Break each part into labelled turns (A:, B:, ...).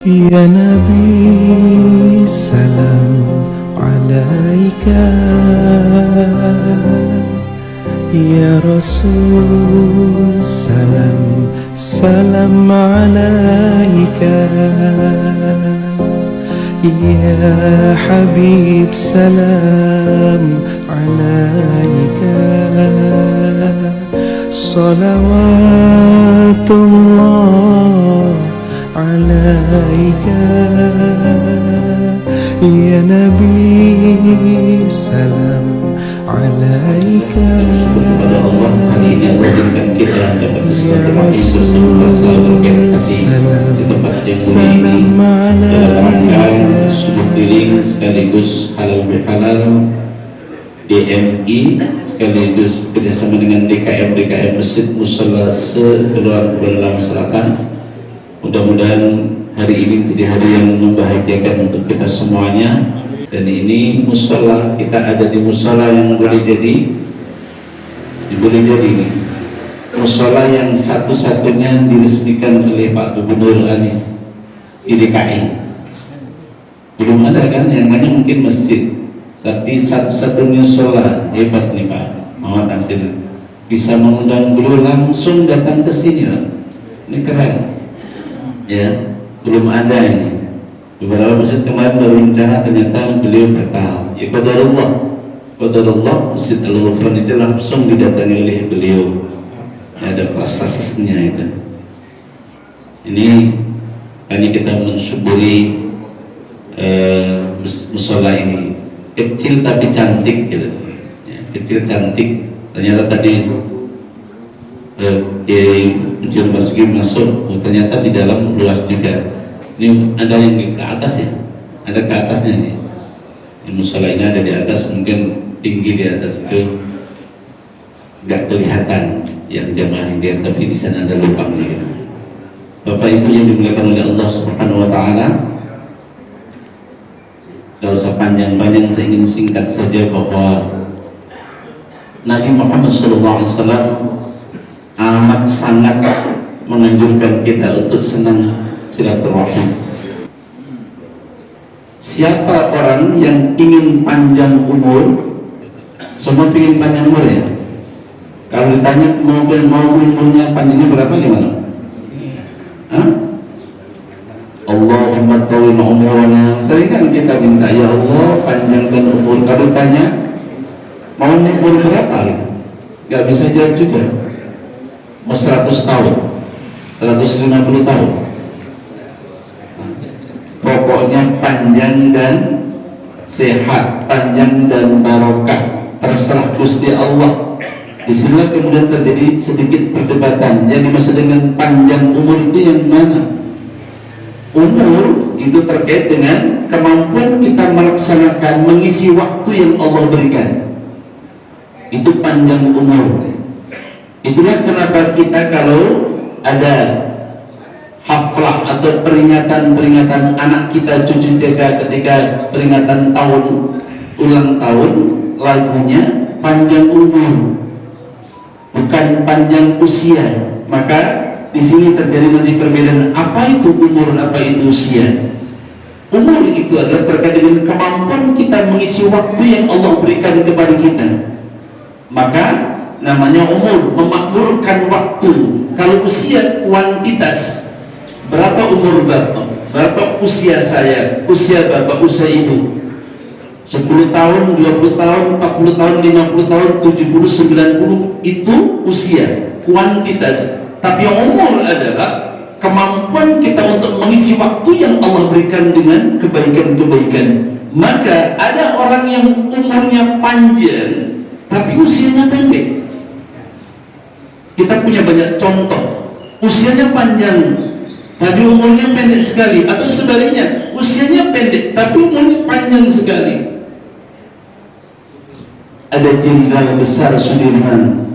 A: Ya Nabi, salam alaika. Ya Rasul, salam alaika. Ya Habib, salam alaika. Salawatullah alaika. Ya Nabi, salam alaika.
B: Kepada Allah, hari ini Allah berikan kita dapat bersilaturahmi bersama di tempat yang mulia dalam rangka sujud keliling sekaligus halal bihalal DMI sekaligus kerjasama dengan DKM Masjid Mushola sekeluar masyarakat. Mudah-mudahan hari ini menjadi hari yang membahagiakan untuk kita semuanya. Dan ini musola, kita ada di musola yang boleh jadi ini musola yang satu-satunya diresmikan oleh Pak Gubernur Anies di DKI. Belum ada kan, yang lainnya mungkin masjid, tapi satu-satunya musola. Hebat nih Pak Muhammad Nasir, bisa mengundang beliau langsung datang ke sini loh. Ini keren ya, belum ada ini. Beberapa masjid kemarin baru rencana, ternyata beliau batal. Ya qadarullah Masjid Al-Ghufran itu langsung didatangi oleh beliau. Ya, ada prosesnya itu. Ini hanya kita mensyukuri musola ini kecil tapi cantik gitu. Ya, kecil cantik. Ternyata tadi Ujian Basuki masuk, ternyata di dalam luas juga. Ini ada yang di ke atas ya, ada ke atasnya nih. Ini musola ini ada di atas, mungkin tinggi di atas itu nggak kelihatan yang jamaah yang tapi di sana ada lubangnya gitu. Bapak Ibu yang dimuliakan oleh Allah Subhanahu Wa Taala, gak usah panjang-panjang, saya ingin singkat saja bahwa Nabi Muhammad SAW amat sangat menganjurkan kita untuk senang silaturahim. Siapa orang yang ingin panjang umur? Semua ingin panjang umur ya? Kalau ditanya mau umurnya panjangnya berapa, gimana? Hah? Allahumma tawil umurna. Sering kan kita minta, ya Allah panjangkan umur. Kalau ditanya mau umur berapa gitu? Gak bisa jawab juga. Mau 100 tahun, 150 tahun. Pokoknya panjang dan sehat, panjang dan barokah, terserah Gusti Allah. Disinilah kemudian terjadi sedikit perdebatan. Yang dimaksud dengan panjang umur itu yang mana? Umur itu terkait dengan kemampuan kita melaksanakan, mengisi waktu yang Allah berikan. Itu panjang umur. Itulah kenapa kita kalau ada haflah atau peringatan anak kita, cucu kita ketika peringatan ulang tahun, lagunya panjang umur, bukan panjang usia. Maka di sini terjadi nanti perbedaan, apa itu umur, apa itu usia. Umur itu adalah terkait dengan kemampuan kita mengisi waktu yang Allah berikan kepada kita, maka namanya umur, memakmurkan waktu. Kalau usia kuantitas, berapa umur bapak, berapa usia saya, usia bapak, usia ibu, 10 tahun, 20 tahun, 40 tahun, 50 tahun, 70, 90, itu usia, kuantitas. Tapi umur adalah kemampuan kita untuk mengisi waktu yang Allah berikan dengan kebaikan-kebaikan. Maka ada orang yang umurnya panjang tapi usianya pendek. Kita punya banyak contoh, usianya panjang tapi umurnya pendek sekali, atau sebaliknya, usianya pendek tapi umurnya panjang sekali. Ada jenderal besar Sudirman,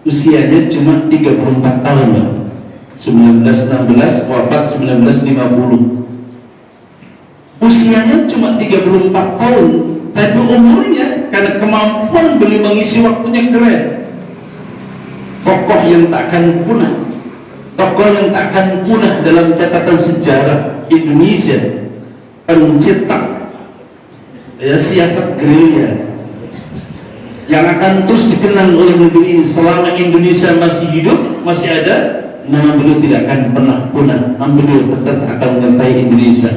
B: usianya cuma 34 tahun, 1916, wafat 1950. Usianya cuma 34 tahun, tapi umurnya karena kemampuan beliau mengisi waktunya keren. Tokoh yang takkan punah. tokoh yang tak akan punah dalam catatan sejarah Indonesia, pencetak siasat gerilya yang akan terus dikenang oleh negeri ini selama Indonesia masih hidup, masih ada. Nama beliau tidak akan pernah punah. Nama beliau tetap akan menyertai Indonesia.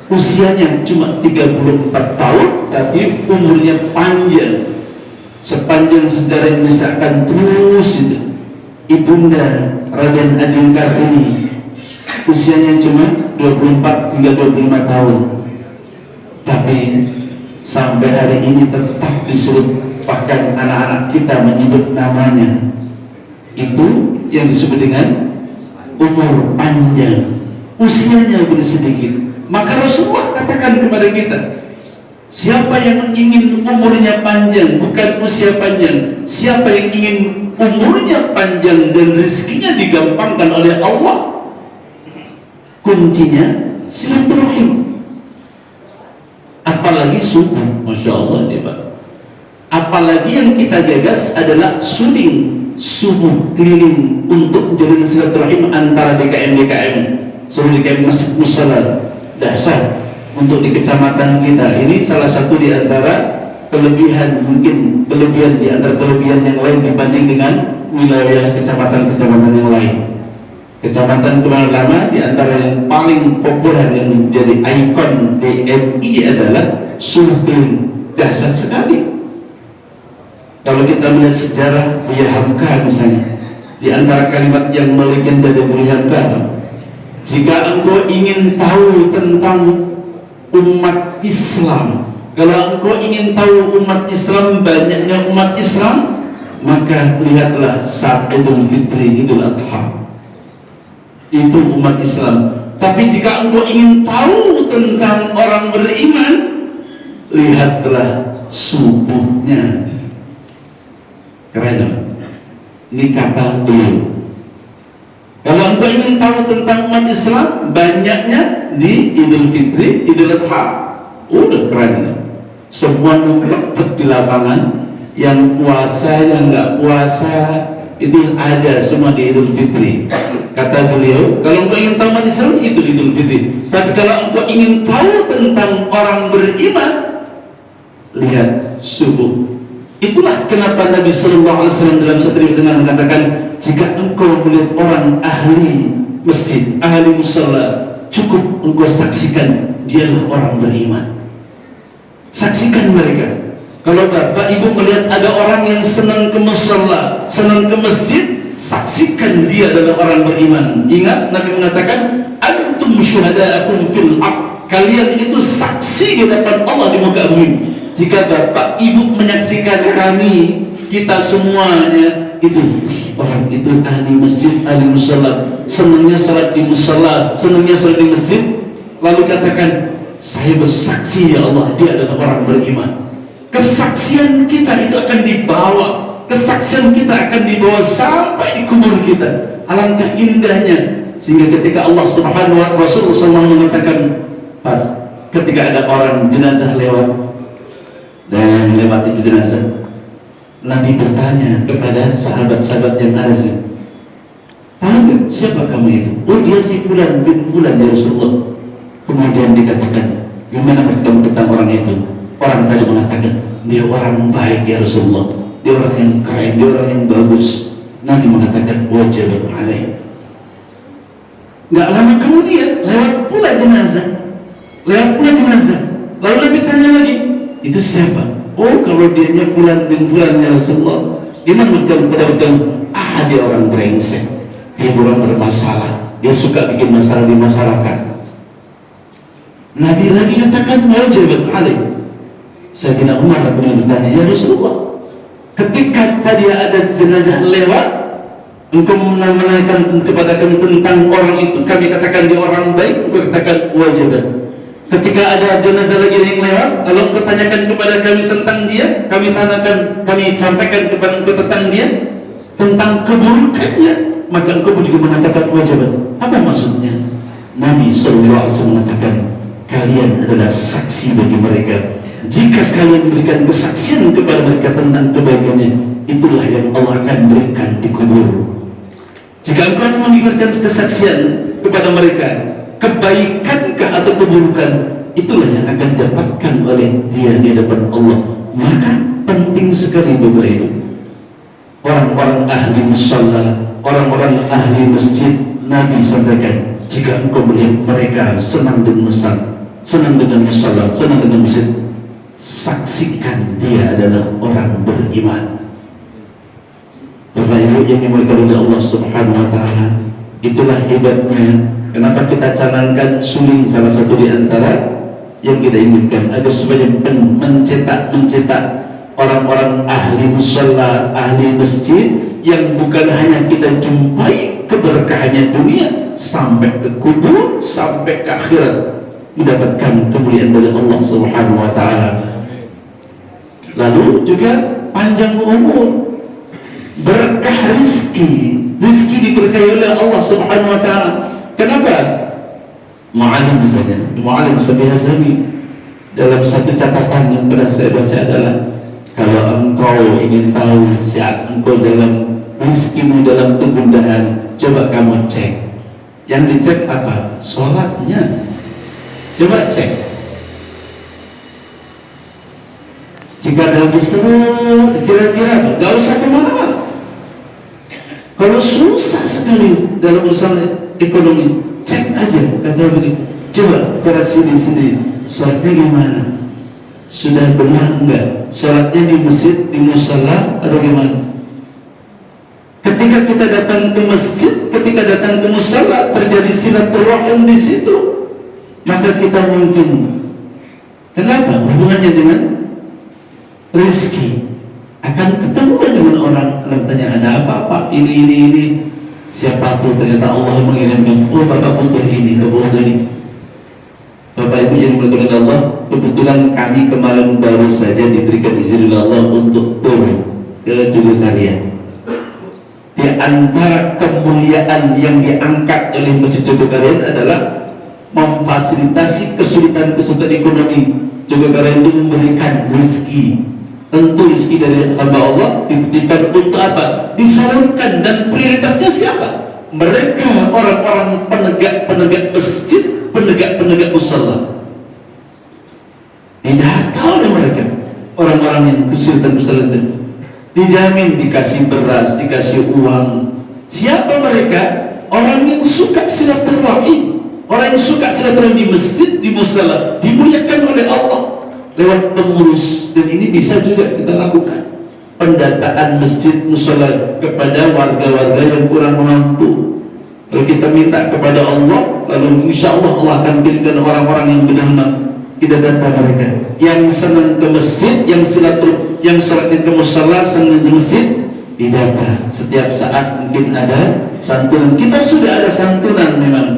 B: Usianya cuma 34 tahun, tapi umurnya panjang. Sepanjang sejarah Indonesia akan terus itu. Ibunda Raden Ajeng Kartini, usianya cuma 24 hingga 25 tahun, tapi sampai hari ini tetap disuruh, bahkan anak-anak kita menyebut namanya. Itu yang disebut dengan umur panjang, usianya lebih sedikit. Maka Rasulullah katakan kepada kita, siapa yang ingin umurnya panjang, bukan usia panjang, siapa yang ingin umurnya panjang dan rezekinya digampangkan oleh Allah, kuncinya silaturahim. Apalagi subuh, Masya Allah dia Pak. Apalagi yang kita gagas adalah suding subuh keliling untuk menjalin silaturahim antara DKM seluruh DKM masjid musala dasar untuk di kecamatan kita. Ini salah satu di antara kelebihan, mungkin kelebihan di antara kelebihan yang lain dibanding dengan wilayah kecamatan-kecamatan yang lain. Kecamatan Kebun Lama di antara yang paling populer yang menjadi ikon DMI adalah subuh keliling, dahsyat sekali. Kalau kita melihat sejarah Buya Hamka misalnya, di antara kalimat yang melegenda dari Buya Hamka, jika engkau ingin tahu tentang umat Islam, kalau engkau ingin tahu umat Islam, banyaknya umat Islam, maka lihatlah saat Idul Fitri, Idul Adha. Itu umat Islam. Tapi jika engkau ingin tahu tentang orang beriman, lihatlah subuhnya. Keren. Ini kata beliau. Kalau engkau ingin tahu tentang umat Islam, banyaknya di Idul Fitri, Idul Adha. Udah keren. Semua numpuk di lapangan, yang puasa, yang nggak puasa, itu ada semua di Idul Fitri. Kata beliau, kalau engkau ingin tahu umat Islam, itu Idul Fitri. Tapi kalau engkau ingin tahu tentang orang beriman, lihat subuh. Itulah kenapa Nabi Sallallahu Alaihi Wasallam dalam satu riwayat dengan mengatakan, jika engkau melihat orang ahli masjid, ahli musalla, cukup engkau saksikan dialah orang beriman. Saksikan mereka. Kalau bapak ibu melihat ada orang yang senang ke musalla, senang ke masjid, saksikan dia adalah orang beriman. Ingat Nabi mengatakan, antum syuhada'akum fil ardh, kalian itu saksi di hadapan Allah di muka bumi. Jika bapak ibu menyaksikan kami, kita semuanya itu orang itu ahli masjid, ahli musalla, senangnya salat di musalla, senangnya salat di masjid, lalu katakan, saya bersaksi ya Allah, dia adalah orang beriman. Kesaksian kita itu akan dibawa, kesaksian kita akan dibawa sampai di kubur kita. Alangkah indahnya, sehingga ketika Allah Subhanahu wa Rasulullah SAW mengatakan, ketika ada orang jenazah lewat dan lewati jenazah, Nabi bertanya kepada sahabat-sahabat yang ada sih, tahu nggak siapa kamu itu? Oh, dia si Fulan bin Fulan ya Rasulullah. Kemudian dikatakan, gimana menurut kamu tentang orang itu? Orang tadi mengatakan, dia orang baik ya Rasulullah, dia orang yang keren, dia orang yang bagus. Nabi mengatakan, wajib alaih. Nggak lama kemudian lewat pula jenazah, lalu Nabi tanya lagi, itu siapa? Oh, kalau dianya Fulan bin Fulan ya Rasulullah. Gimana menurut kamu? Dia orang brengsek, dia orang bermasalah, dia suka bikin masalah di masyarakat. Nabi lagi katakan, wajib alaih. Sayyidina Umar bertanya, ya Rasulullah, ketika tadi ada jenazah lewat, engkau menanyakan kepada kami tentang orang itu, kami katakan dia orang baik, engkau katakan wajib. Ketika ada jenazah lagi yang lewat, lalu engkau tanyakan kepada kami tentang dia, kami sampaikan kepada engkau tentang dia, tentang keburukannya, maka engkau juga mengatakan wajib. Apa maksudnya? Nabi SAW mengatakan, kalian adalah saksi bagi mereka. Jika kalian berikan kesaksian kepada mereka tentang kebaikannya, itulah yang Allah akan berikan di kubur. Jika engkau memberikan kesaksian kepada mereka, kebaikankah atau keburukan, itulah yang akan didapatkan oleh dia di hadapan Allah. Maka penting sekali Bapak Ibu, orang-orang ahli musalla, orang-orang ahli masjid, Nabi sampaikan, jika engkau melihat mereka senang dengan musalla, senang dengan musalla, senang dengan masjid, saksikan dia adalah orang beriman. Bapak Ibu yang dimuliakan oleh Allah Subhanahu wa taala, itulah hebatnya kenapa kita canangkan suling salah satu di antara yang kita inginkan, agar supaya mencetak orang-orang ahli musalla, ahli masjid, yang bukan hanya kita jumpai keberkahannya dunia sampai ke kubur, sampai ke akhirat, mendapatkan kemuliaan dari Allah Subhanahu wa taala. Lalu juga panjang umur, berkah rizki diberkahi oleh Allah Subhanahu wa taala. Kenapa? Mu'alim misalnya, Mu'alim Sabihazami dalam satu catatan yang pernah saya baca adalah, kalau engkau ingin tahu saat engkau dalam rizkimu dalam kegundahan, coba kamu cek. Yang dicek apa? Sholatnya. Coba cek. Jika dalam seret, kira-kira gak usah kemana-mana. Kalau susah sekali dalam urusan ekonomi, cek aja, kata begitu. Coba koreksi di sini, sholatnya gimana? Sudah benar enggak? Sholatnya di masjid, di musalla, atau gimana? Ketika kita datang ke masjid, ketika datang ke musalla, terjadi silaturahim di situ, maka kita mungkin, kenapa? Hubungannya dengan rezeki, akan ketemu dengan orang, tanya ada apa-apa, ini. Siapa tuh? Ternyata Allah mengirimkan, oh bapak butuh ini, butuh ini. Bapak Ibu yang dimuliakan oleh Allah, kebetulan kami kemarin baru saja diberikan izin oleh Allah untuk turun ke Jogokarian. Di antara kemuliaan yang diangkat oleh Masjid Jogokarian adalah memfasilitasi kesulitan ekonomi. Jogokarian itu memberikan rezeki. Tentu rezeki dari hamba Allah dititipkan untuk apa? Disalurkan. Dan prioritasnya siapa? Mereka orang-orang penegak masjid, penegak musalla. Didata oleh mereka, orang-orang yang kesulitan musalla itu dijamin dikasih beras, dikasih uang. Siapa mereka? Orang yang suka silaturahim, orang yang suka silaturahim di masjid, di musalla, dimuliakan oleh Allah lewat pengurus. Dan ini bisa juga kita lakukan, pendataan masjid musalla kepada warga-warga yang kurang mampu. Kalau kita minta kepada Allah, lalu insya Allah Allah akan kirimkan orang-orang yang benar-benar kita data mereka yang senang ke masjid, yang silaturahim, yang sholatnya ke musalla, senang ke masjid, didata. Setiap saat mungkin ada santunan. Kita sudah ada santunan memang,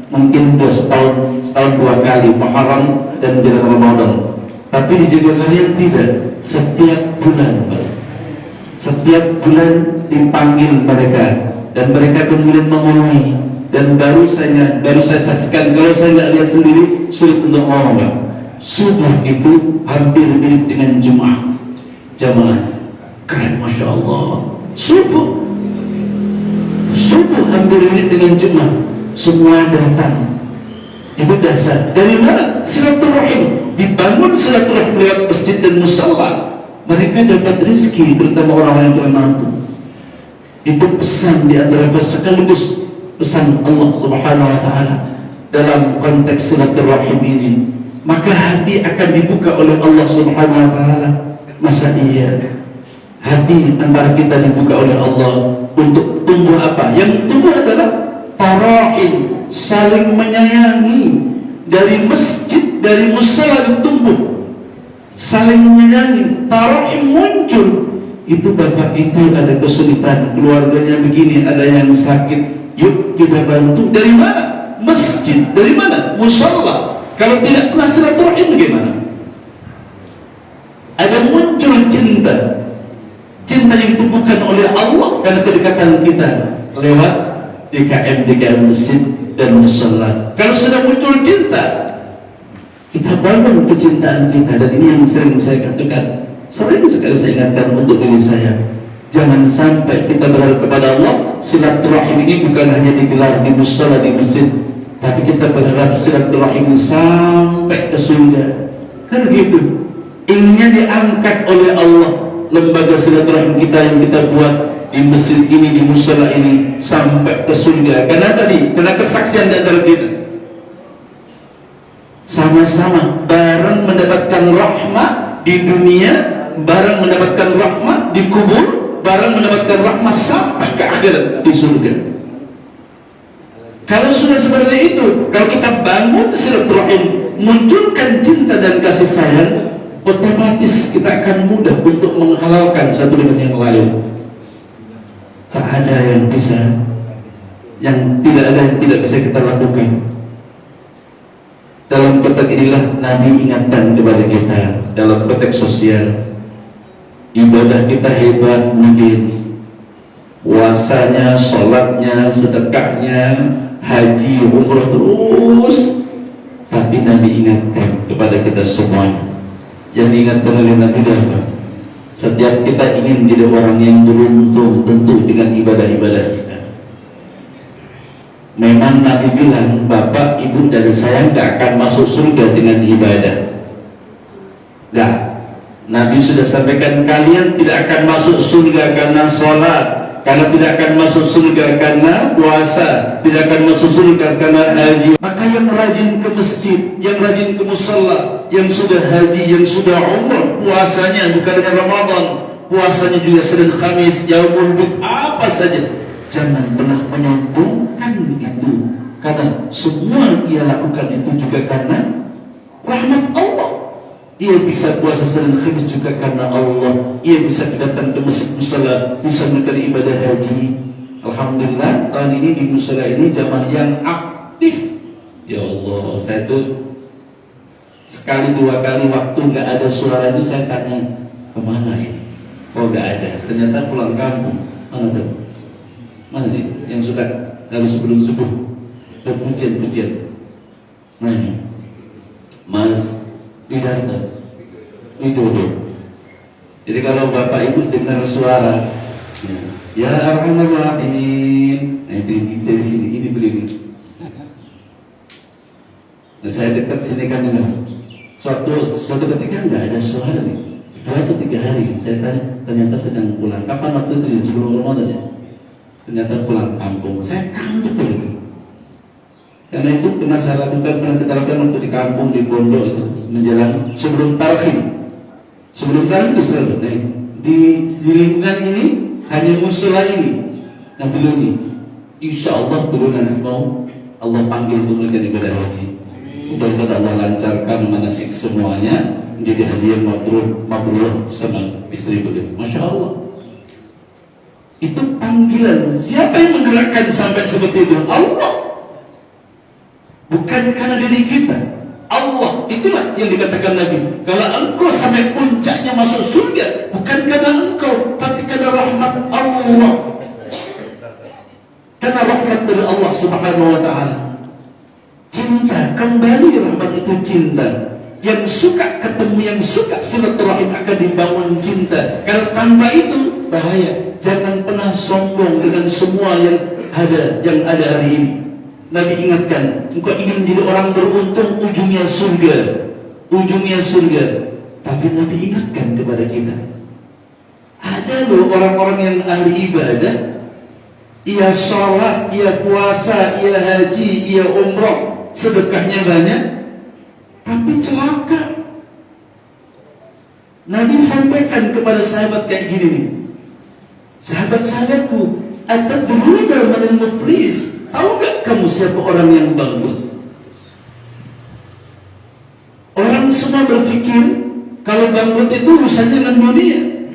B: mungkin setahun 2 kali, Muharram dan menjelang Ramadan. Tapi di Jogokarian tidak, setiap bulan, setiap bulan dipanggil mereka, dan mereka kemudian memenuhi. Dan baru saya saksikan, kalau saya nggak lihat sendiri sulit untuk ngomong, Pak. Subuh itu hampir mirip dengan jamaah keren, masya Allah. Subuh hampir mirip dengan Jumat, semua datang. Itu dasar. Dari mana? Silaturahim. Dibangun silaturahim lewat masjid dan musalla, mereka dapat rezeki, terutama orang-orang yang kurang mampu. Itu pesan di antara sekaligus pesan Allah Subhanahu wa taala dalam konteks silaturahim ini. Maka hati akan dibuka oleh Allah Subhanahu wa taala. Masa iya hati antara kita dibuka oleh Allah untuk tumbuh apa? Yang tumbuh adalah tarahim, saling menyayangi. Dari masjid, dari musalla tumbuh saling menyayangi, tarahim muncul. Itu bapak itu ada kesulitan, keluarganya begini, ada yang sakit, yuk kita bantu. Dari mana? Masjid. Dari mana? Musalla. Kalau tidak pernah silaturahim bagaimana? Ada muncul cinta yang ditumbuhkan oleh Allah karena kedekatan kita lewat DKM masjid dan musalla. Kalau sudah muncul cinta, kita bangun kecintaan kita. Dan ini yang sering saya katakan, sering sekali saya ingatkan untuk diri saya, Jangan sampai kita berharap kepada Allah silaturahim ini bukan hanya digelar di musala di masjid, tapi kita berharap silaturahim sampai ke surga. Kan gitu. Inginnya diangkat oleh Allah lembaga silaturahim kita yang kita buat di masjid ini, di musala ini sampai ke surga. Karena kesaksian di antara kita sama-sama bareng mendapatkan rahmat di dunia, bareng mendapatkan rahmat di kubur, bareng mendapatkan rahmat sampai ke akhirat di surga. Kalau sudah seperti itu, kalau kita bangun silaturahim, munculkan cinta dan kasih sayang, otomatis kita akan mudah untuk menghalalkan satu dengan yang lain. Tak ada yang bisa, yang tidak ada yang tidak bisa kita lakukan. Dalam konteks inilah Nabi ingatkan kepada kita dalam konteks sosial. Ibadah kita hebat mungkin, puasanya, sholatnya, sedekahnya, haji, umrah terus, tapi Nabi ingatkan kepada kita semuanya. Yang diingatkan oleh Nabi apa? Setiap kita ingin jadi orang yang beruntung tentu dengan ibadah-ibadah kita. Memang Nabi bilang, bapak, ibu, dan saya gak akan masuk surga dengan ibadah. Gak. Nabi sudah sampaikan, kalian tidak akan masuk surga karena sholat, karena tidak akan masuk surga karena puasa, tidak akan masuk surga karena haji. Maka yang rajin ke masjid, yang rajin ke musalla, yang sudah haji, yang sudah umrah, puasanya bukan dengan Ramadan, puasanya juga Senin Khamis, Yaumul Bid, apa saja, jangan pernah menyombongkan itu, karena semua ia lakukan itu juga karena rahmat Allah. Ia bisa puasa Senin Khamis juga karena Allah. Ia bisa datang ke masjid musala, bisa melakukan ibadah haji. Alhamdulillah tahun ini di musala ini jamaah yang aktif. Ya Allah, saya tuh sekali dua kali waktu nggak ada suara itu saya tanya, kemana ini? Oh nggak ada. Ternyata pulang kampung. Mana tuh? Mana sih yang suka harus sebelum subuh berpujian-pujian? Nah, Mas Widarto itu. Jadi kalau bapak ibu dengar suara ya Arhamar Rahimin, nah itu dari sini, ini beliau. Nah, saya dekat sini kan dengar. Suatu ketika nggak ada suara nih. 2 atau 3 hari saya tanya, ternyata sedang pulang. Kapan waktu itu ya? Sebelum Ramadan ya? Ternyata pulang kampung. Saya kaget betul. Karena itu pernah saya lakukan, pernah kita lakukan waktu di kampung, di pondok itu menjelang sebelum tarhim. Sebelum tarhim itu selalu di lingkungan ini hanya musyola ini. Nah dulu ini, insya Allah dulu nanti mau Allah panggil untuk melakukan ibadah haji. Mudah-mudahan Allah lancarkan manasik semuanya menjadi haji yang mabrur sama istri beliau. Masya Allah. Itu panggilan. Siapa yang menggerakkan sampai seperti itu? Allah. Bukan karena diri kita. Allah. Itulah yang dikatakan Nabi. Kalau engkau sampai puncaknya masuk surga, bukan karena engkau, tapi karena rahmat Allah. Karena rahmat dari Allah Subhanahu wa ta'ala. Cinta, kembali rahmat itu cinta. Yang suka ketemu, yang suka silaturahim akan dibangun cinta. Karena tanpa itu bahaya. Jangan pernah sombong dengan semua yang ada hari ini. Nabi ingatkan, engkau ingin menjadi orang beruntung, ujungnya surga, ujungnya surga. Tapi Nabi ingatkan kepada kita, ada loh orang-orang yang ahli ibadah, ia sholat, ia puasa, ia haji, ia umrah, sedekahnya banyak, tapi celaka. Nabi sampaikan kepada sahabat kayak gini nih, sahabat-sahabatku, atadruna manil muflis? Tahu gak kamu siapa orang yang bangkrut? Orang semua berpikir kalau bangkrut itu urusannya dengan dunia.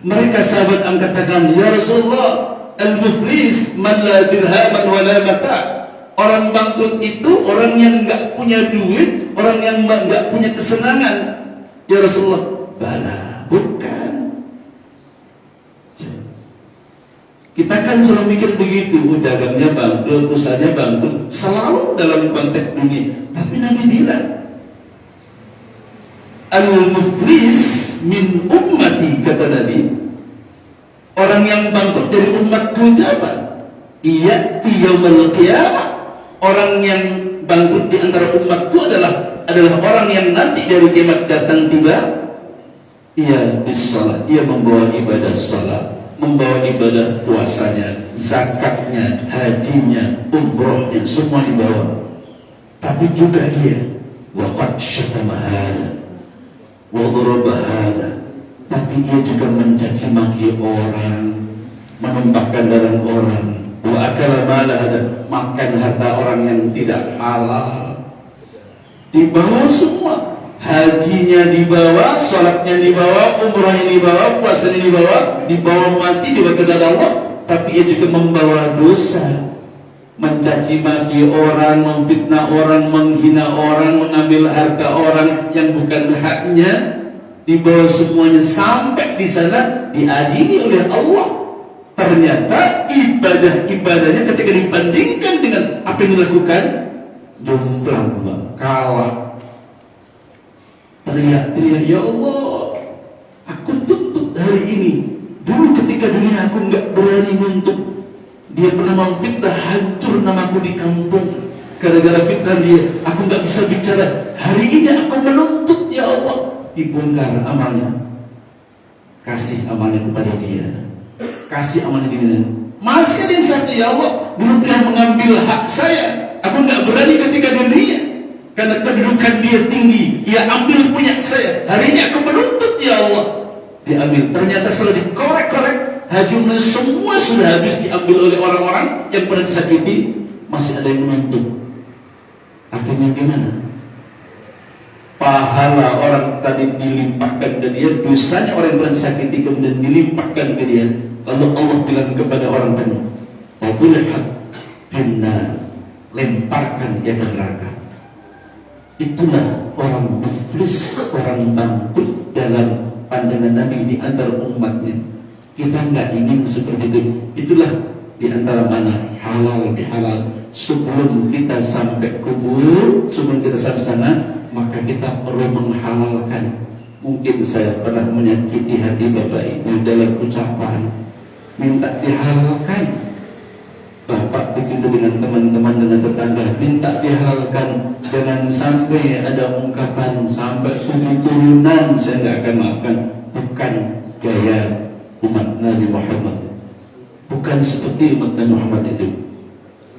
B: Mereka sahabat angkatakan, ya Rasulullah, al-muflis man la dirhaman wa la mata'. Orang bangkrut itu orang yang gak punya duit, orang yang gak punya kesenangan. Ya Rasulullah, bala, bukan. Kita kan selalu mikir begitu, dagangnya bangkrut, usahanya bangkrut, selalu dalam konteks dunia. Tapi Nabi bilang, al-muflis min ummati, kata Nabi, Orang yang bangkrut dari umatku itu apa? Iya, yaumul qiyamah. Orang yang bangkrut di antara umatku adalah orang yang nanti dari kiamat datang tiba. Ia bisalat, ia membawa ibadah salat, membawa ibadah puasanya, zakatnya, hajinya, umrohnya, semua dibawa. Tapi juga dia waqad syatama hada wa daraba hada, tapi ia juga mencaci maki orang, menumpahkan darah orang, wa akala mala hada, makan harta orang yang tidak halal. Dibawa semua, hajinya dibawa, salatnya dibawa, umrahnya dibawa, puasanya dibawa mati, dibawa ke dalam Allah. Tapi ia juga membawa dosa, mencaci maki orang, memfitnah orang, menghina orang, mengambil harta orang yang bukan haknya, dibawa semuanya sampai di sana diadili oleh Allah. Ternyata ibadahnya ketika dibandingkan dengan apa yang dilakukan, jomplang, kalah. Teriak-teriak, ya Allah, aku tuntut hari ini. Dulu ketika dunia aku nggak berani nuntut. Dia pernah memfitnah, hancur namaku di kampung. Gara-gara fitnah dia, aku nggak bisa bicara. Hari ini aku menuntut, ya Allah. Dibongkar amalnya. Kasih amalnya kepada dia. Kasih amalnya di dunia. Masih ada yang satu, ya Allah, dulu pernah mengambil hak saya. Aku nggak berani ketika di dunia. Karena kedudukan dia tinggi, ia ambil punya saya. Hari ini aku menuntut, ya Allah. Diambil, ternyata setelah dikorek-korek, hajumnya semua sudah habis diambil oleh orang-orang yang pernah disakiti. Masih ada yang menuntut. Akhirnya gimana? Pahala orang tadi dilimpahkan ke dia, dosanya orang yang pernah disakiti kemudian dilimpahkan ke dia. Lalu Allah bilang kepada orang tadi, "Fadhilhat finnar," lemparkan dia ke neraka. Itulah orang muflis, orang bangkrut dalam pandangan Nabi di antara umatnya. Kita nggak ingin seperti itu. Itulah di antara mana halal bihalal. Sebelum kita sampai kubur, sebelum kita sampai sana, maka kita perlu menghalalkan. Mungkin saya pernah menyakiti hati Bapak Ibu dalam ucapan, minta dihalalkan. Bapak begitu dengan teman-teman, dengan tetangga, minta dihalalkan. Jangan sampai ada ungkapan sampai turunan saya nggak akan maafkan. Bukan gaya umat Nabi Muhammad. Bukan seperti umat Nabi Muhammad itu.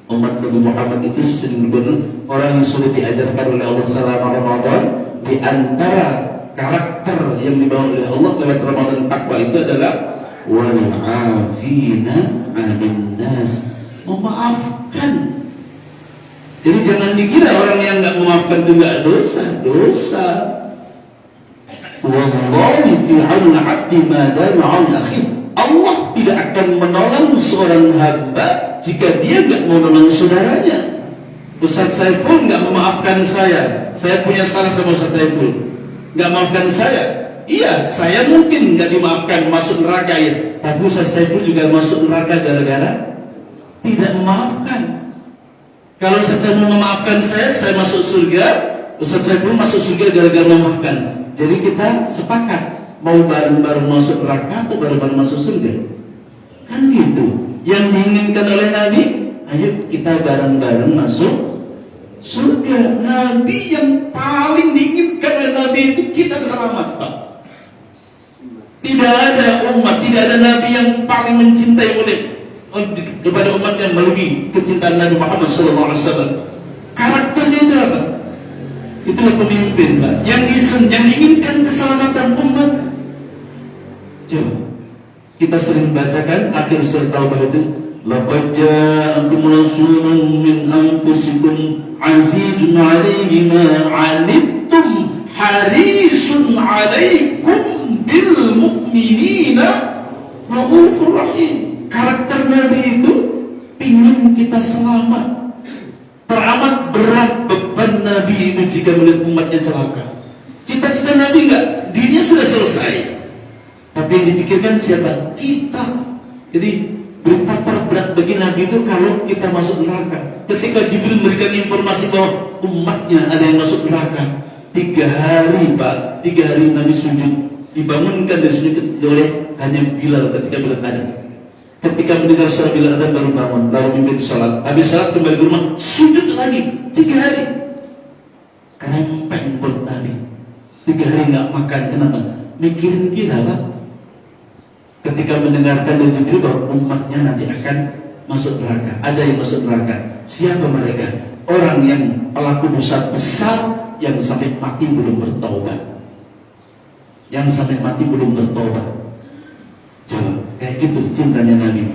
B: Umat Nabi Muhammad itu sesungguhnya orang yang sudah diajarkan oleh Allah selama Ramadan. Di antara karakter yang dibawa oleh Allah lewat Ramadan takwa itu adalah wal afina 'anil nas, memaafkan. Jadi jangan dikira orang yang nggak memaafkan itu nggak dosa. Wallahi fi 'auni 'abdi ma dama 'auni akhi. Allah tidak akan menolong seorang hamba jika dia nggak mau menolong saudaranya. Ustaz Saiful nggak memaafkan saya punya salah sama Ustaz Saiful, nggak maafkan saya. Iya, saya mungkin nggak dimaafkan, masuk neraka ya. Tapi Ustaz Saiful juga masuk neraka gara-gara tidak memaafkan. Kalau Ustaz Saiful memaafkan saya masuk surga. Ustaz Saiful masuk surga gara-gara memaafkan. Jadi kita sepakat mau bareng-bareng masuk neraka atau bareng-bareng masuk surga. Kan gitu. Yang diinginkan oleh Nabi, ayo kita bareng-bareng masuk surga. Nabi yang paling diinginkan oleh Nabi itu kita selamat, Pak. Tidak ada umat, tidak ada Nabi yang paling mencintai oleh kepada umatnya melebihi kecintaan Nabi Muhammad SAW. Karakternya itu apa? Itulah pemimpin, Pak, yang diinginkan keselamatan umat. Coba kita sering bacakan akhir surat Taubah itu, laqad ja'akum rasulun min anfusikum azizun 'alaihi ma 'anittum harisun 'alaikum bil mu'minina raufur rahim. Karakter Nabi itu pingin kita selamat. Teramat berat beban Nabi itu jika melihat umatnya celaka. Cita-cita Nabi enggak, dirinya sudah selesai. Tapi yang dipikirkan siapa? Kita. Jadi berita terberat bagi Nabi itu kalau kita masuk neraka. Ketika Jibril memberikan informasi bahwa umatnya ada yang masuk neraka, 3 hari Pak, 3 hari Nabi sujud, dibangunkan dari sujud oleh hanya Bilal ketika Bilal ada. Ketika mendengar suara Bilal adzan baru bangun, baru mimpin sholat. Habis sholat kembali ke rumah, sujud lagi 3 hari. Kerempeng perut Nabi. 3 hari nggak makan, kenapa? Mikirin kita Pak. Ketika mendengarkan dari Jibril bahwa umatnya nanti akan masuk neraka, ada yang masuk neraka. Siapa mereka? Orang yang pelaku dosa besar yang sampai mati belum bertaubat. Yang sampai mati belum bertobat. Coba, kayak gitu cintanya Nabi.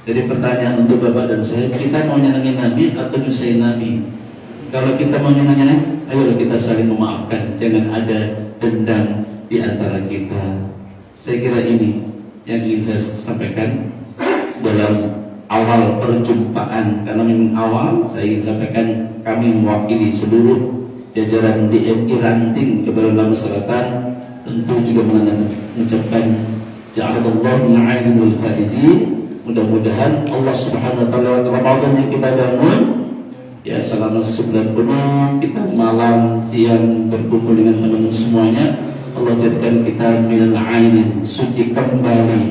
B: Jadi pertanyaan untuk Bapak dan saya, kita mau nyenangin Nabi atau nyusahin Nabi? Kalau kita mau nyenangin, ayo kita saling memaafkan. Jangan ada dendam di antara kita. Saya kira ini yang ingin saya sampaikan dalam awal perjumpaan. Karena memang awal, saya ingin sampaikan kami mewakili seluruh jajaran DMI Ranting Kebayoran Lama Selatan, tentu juga mengucapkan ja'alallahu minal faizin. Mudah-mudahan Allah Subhanahu wa taala Ramadan yang kita bangun ya selama sebulan penuh, kita malam siang berkumpul dengan teman-teman semuanya, Allah jadikan kita minal ainin, suci kembali,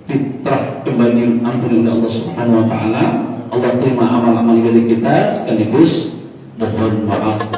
B: fitrah kembali, ampuni oleh Allah Subhanahu wa taala. Allah terima amal-amal dari kita, sekaligus mohon maaf